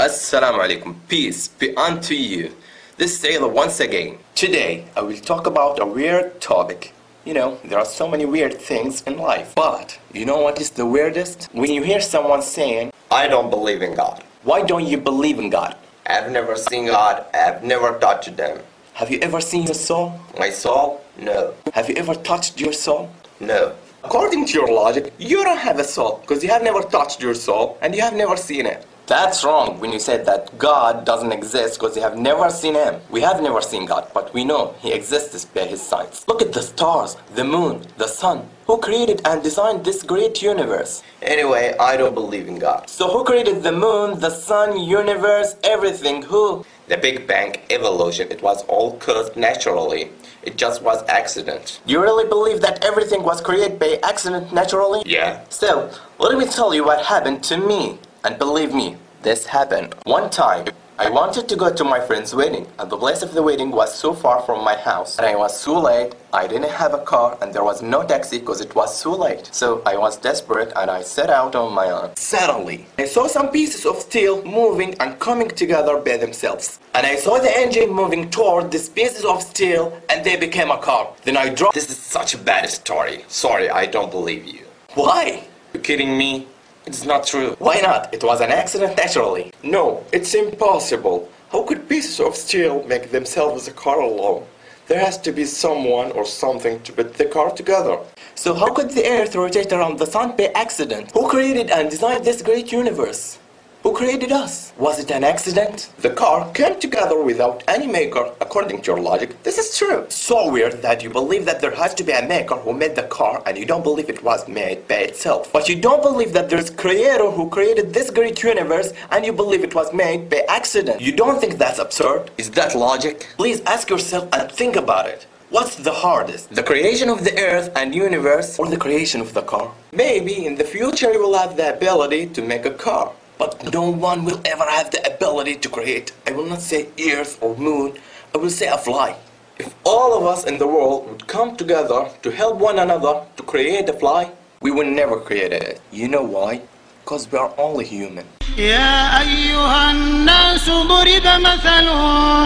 Assalamu alaikum. Peace be unto you. This is Taylor once again. Today I will talk about a weird topic. You know, there are so many weird things in life. But you know what is the weirdest? When you hear someone saying, I don't believe in God. why don't you believe in God? I've never seen God. I've never touched Him. Have you ever seen your soul? My soul? No. Have you ever touched your soul? No. According to your logic, you don't have a soul because you have never touched your soul and you have never seen it. That's wrong when you said that God doesn't exist because you have never seen Him. We have never seen God, but we know He exists by His signs. Look at the stars, the moon, the sun. Who created and designed this great universe? Anyway, I don't believe in God. So who created the moon, the sun, universe, everything? Who? The Big Bang, evolution, it was all caused naturally. It just was accident. You really believe that everything was created by accident naturally? Yeah. So, let me tell you what happened to me. And believe me, this happened. One time, I wanted to go to my friend's wedding, and the place of the wedding was so far from my house. And I was so late, I didn't have a car, and there was no taxi because it was so late. So I was desperate, and I set out on my own. Suddenly, I saw some pieces of steel moving and coming together by themselves. And I saw the engine moving toward these pieces of steel, and they became a car. Then I dropped. This is such a bad story. Sorry, I don't believe you. Why? You kidding me? It's not true. Why not? It was an accident naturally. No, it's impossible. How could pieces of steel make themselves a car alone? There has to be someone or something to put the car together. So how could the earth rotate around the sun by accident? Who created and designed this great universe? Who created us? Was it an accident? The car came together without any maker, according to your logic. This is true. So weird that you believe that there has to be a maker who made the car and you don't believe it was made by itself. But you don't believe that there's a creator who created this great universe and you believe it was made by accident. You don't think that's absurd? Is that logic? Please ask yourself and think about it. What's the hardest? The creation of the earth and universe or the creation of the car? Maybe in the future you will have the ability to make a car. But no one will ever have the ability to create. I will not say earth or moon, I will say a fly. If all of us in the world would come together to help one another to create a fly, we would never create it. You know why? Because we are only human. يا أيها الناس ضرب مثل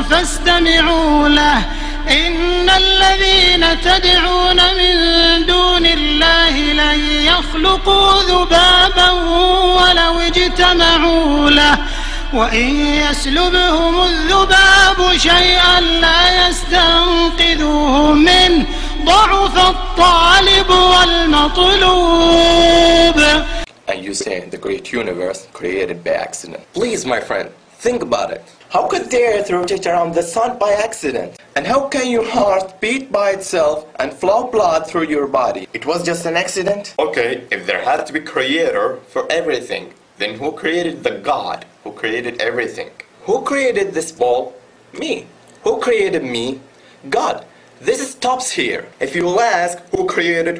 فاستمعوا له إن الذين تدعون من دون الله لن يخلقوا ذبابا ولو اجتمعوا له وإن يسلبهم الذباب شيئا لا يستنقذوه منه ضعف الطالب والمطلوب. And you say the great universe created by accident. Please, my friend, think about it. How could the earth rotate around the sun by accident? And how can your heart beat by itself and flow blood through your body? It was just an accident? Okay, if there had to be creator for everything, then who created the God who created everything? Who created this ball? Me. Who created me? God. This stops here. If you will ask who created,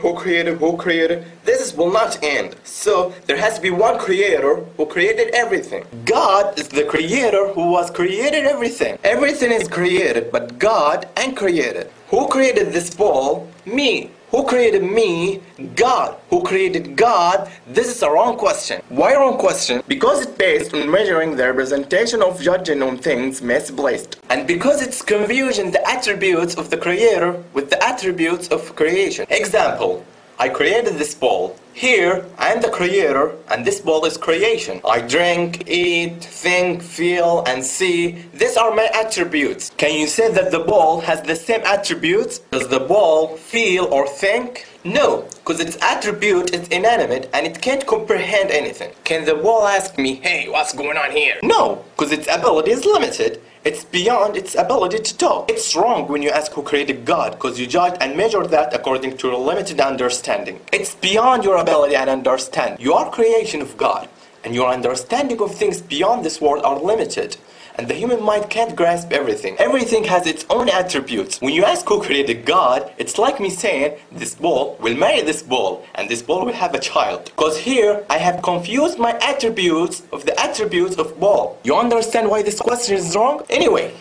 this will not end. So there has to be one creator who created everything. God is the creator who was created everything. Everything is created but God ain't created. Who created this ball? Me. Who created me? God. Who created God? This is a wrong question. Why wrong question? Because it's based on measuring the representation of judging on things misplaced. And because it's confusing the attributes of the creator with the attributes of creation. Example, I created this ball. Here, I am the creator, and this ball is creation. I drink, eat, think, feel, and see. These are my attributes. Can you say that the ball has the same attributes? Does the ball feel or think? No, because its attribute is inanimate and it can't comprehend anything. Can the ball ask me, hey, what's going on here? No, because its ability is limited. It's beyond its ability to talk. It's wrong when you ask who created God, because you judge and measure that according to your limited understanding. It's beyond your ability and understanding. You are creation of God, and your understanding of things beyond this world are limited. And the human mind can't grasp everything. Everything has its own attributes. When you ask who created God, it's like me saying, this ball will marry this ball, and this ball will have a child. Because here, I have confused my attributes of the attributes of ball. You understand why this question is wrong? Anyway,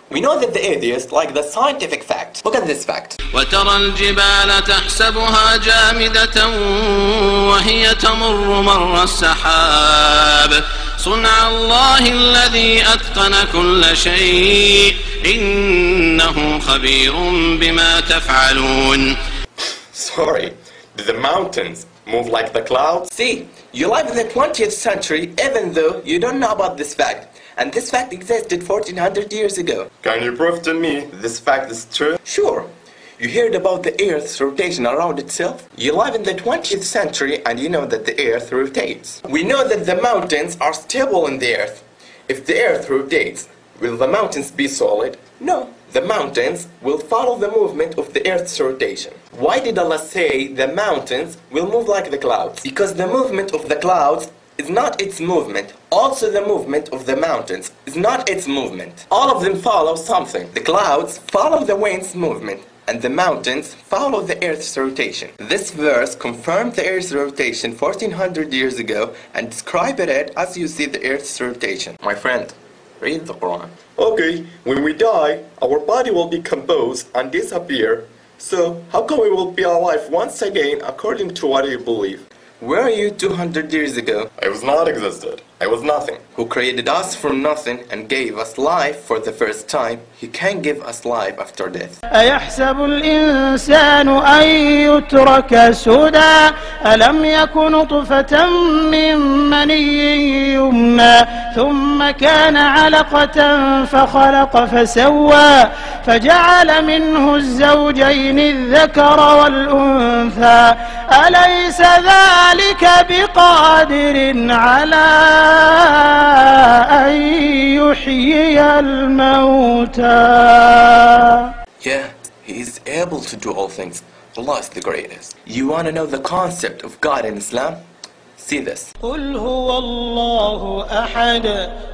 we know that the atheists like the scientific fact. Look at this fact. وترى الجبال تحسبها جامدة وهي تمر مر السحاب صنع الله الذي أتقن كل شيء إنه خبير بما تفعلون. Sorry, did the mountains move like the clouds? See, you live in the 20th century even though you don't know about this fact. And this fact existed 1400 years ago. Can you prove to me this fact is true? Sure. You heard about the Earth's rotation around itself? You live in the 20th century and you know that the Earth rotates. We know that the mountains are stable in the Earth. If the Earth rotates, will the mountains be solid? No. The mountains will follow the movement of the Earth's rotation. Why did Allah say the mountains will move like the clouds? Because the movement of the clouds is not its movement. Also the movement of the mountains is not its movement. All of them follow something. The clouds follow the wind's movement, and the mountains follow the Earth's rotation. This verse confirmed the Earth's rotation 1400 years ago and described it as you see the Earth's rotation. My friend, read the Quran. Okay, when we die, our body will decompose and disappear. So, how come we will be alive once again according to what you believe? Where are you 200 years ago? I was not existed. I was nothing. Who created us from nothing and gave us life for the first time, He can give us life after death. أيحسب الإنسان أن يترك سدى ألم يك نطفة من مني يمنى ثم كان علقة فخلق فسوى فجعل منه الزوجين الذكر والأنثى أليس ذلك بقادر على أن يحيي الموتى. Yeah, He is able to do all things. Allah is the greatest. You want to know the concept of God in Islam? See this. قل هو الله أحد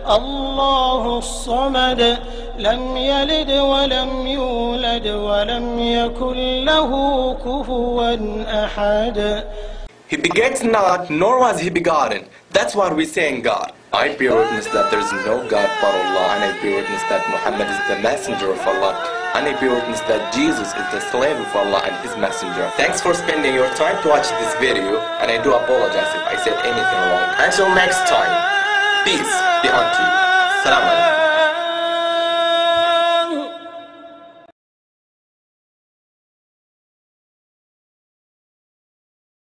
الله الصمد لم يلد ولم يولد ولم يكن له كفوا أحد. He begets not, nor was He begotten. That's what we say in God. I bear witness that there is no God but Allah, and I bear witness that Muhammad is the messenger of Allah, and I bear witness that Jesus is the slave of Allah and His messenger. Thanks for spending your time to watch this video, and I do apologize if I said anything wrong. Until next time, peace be unto you. Salam alaikum.